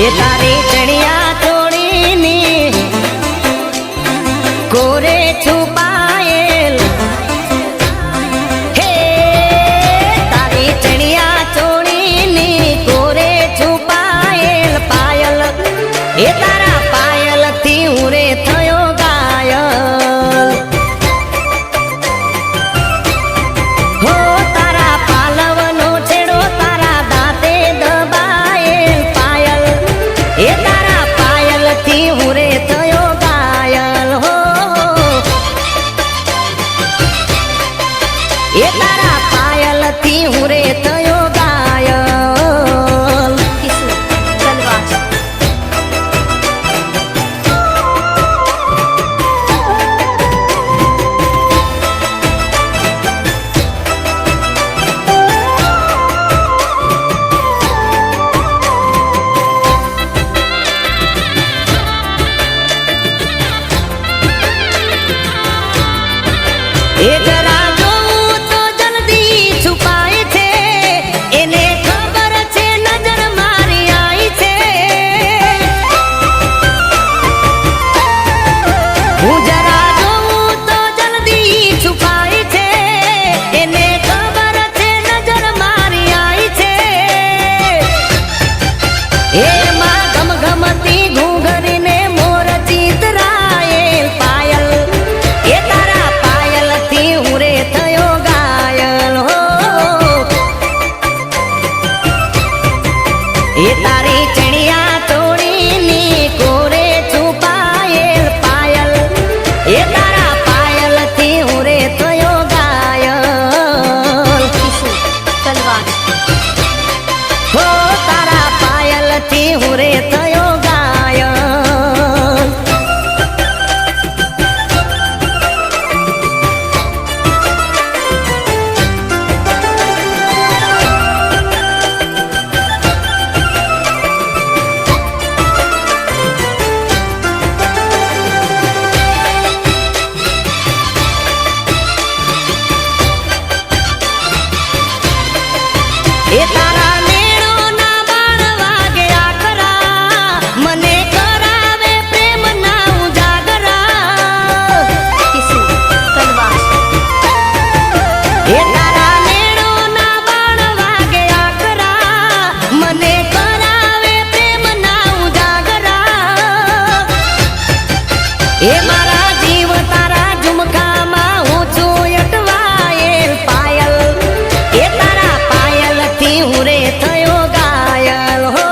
એ તારી ચણિયા ચોળીની કોરે છુપાયેલ હે તારી ચણિયા ચોળીની કોરે છુપાયેલ પાયલ એ તારા પાયલ થી ઉરે થયો ઘાયલ હો તારા પાલવનો છેડો તારા દાંતે દબાયેલ પાયલ એ તારા પાયલ થી ઉરે થયો ઘાયલ હો એ તારા પાયલ થી ઉરે થયો ઘાયલ એ જરા જોઉં તો જલ્દી છુપાય છે એને ખબર છે નજર મારી આઈ છે હું જરા જોઉં તો જલ્દી છુપાય છે એને ખબર છે નજર મારી આઈ છે એમાં ગમગમતી ઘૂંઘરીને મોર ચિતરાયેલ પાયલ એ તારા પાયલ થી ઉરે થયો ઘાયલ હો એ તારી ચણિયા ચોળીની કોરે છુપાયેલ પાયલ એ તારા પાયલ થી ઉરે થયો ઘાયલ હો તારા પાયલ થી ઉરે થયો ઘાયલ એ તારા નેણોના બાણ વાગે આકરા મને કરાવે પ્રેમના ઉજાગરા એ તારા નેણોના બાણ વાગે આકરા મને કરાવે પ્રેમના ઉજાગરા એ મારા જીવ તારા ઝુમખામાં ઊંચું અટવાયેલ પાયલ એ તારા પાયલ થી ઉરે થયો ઘાયલ હો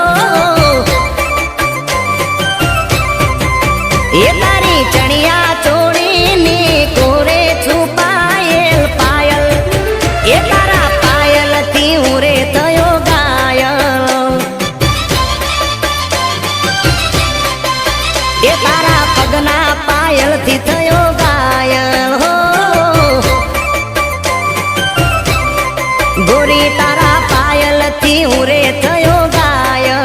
એ તારી ચણિયા ચોળીની કોરે છુપાયેલ પાયલ એ તારા પાયલ થી ઉરે થયો ઘાયલ એ તારા પગના પાયલ થી થયો ઘાયલ હો ગોરી તારા પાયલ થી ઉરે થયો ઘાયલ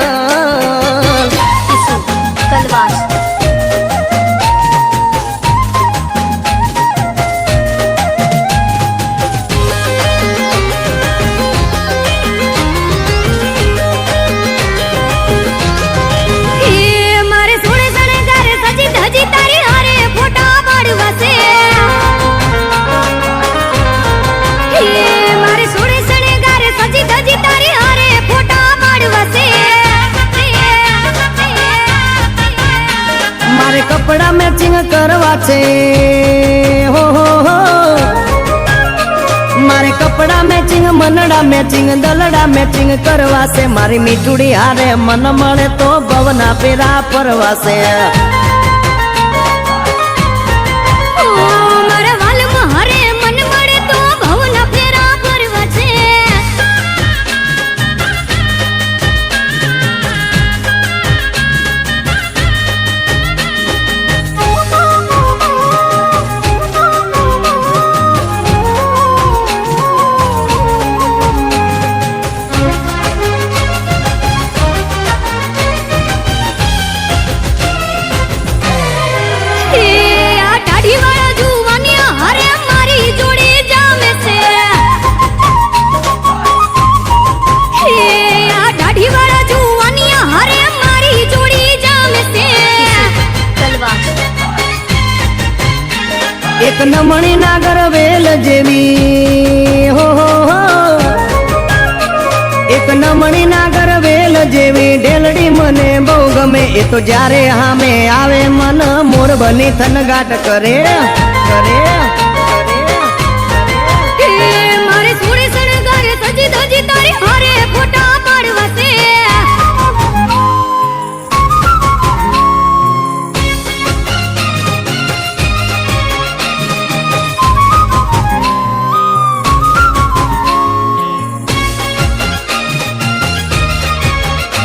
મારે સોળે સણે ગારે સજી ધજી તારી હારે ફોટા પાડવાશે મારે સોળે સણે ગારે સજી ધજી તારી હારે ફોટા પાડવાશે મારે કપડા મેચિંગ કરવા છે હો મારે કપડા મેચિંગ મનડા મેચિંગ દલડા મેચિંગ કરવા છે મારી મીઠુડી હારે મન મળે તો ભવના પેરા પરવાશે મારા વાલમાં હરે મન મળે તો ભવના ફેરા ફરવાશે એક નમણી નાગર વેલ જેવી હો હો હો એક નમણી નાગર વેલ જેવી ઢેલડી મને બહુ ગમે એ તો જ્યારે હામે આવે મન મોર બની થનગાટ કરે કરે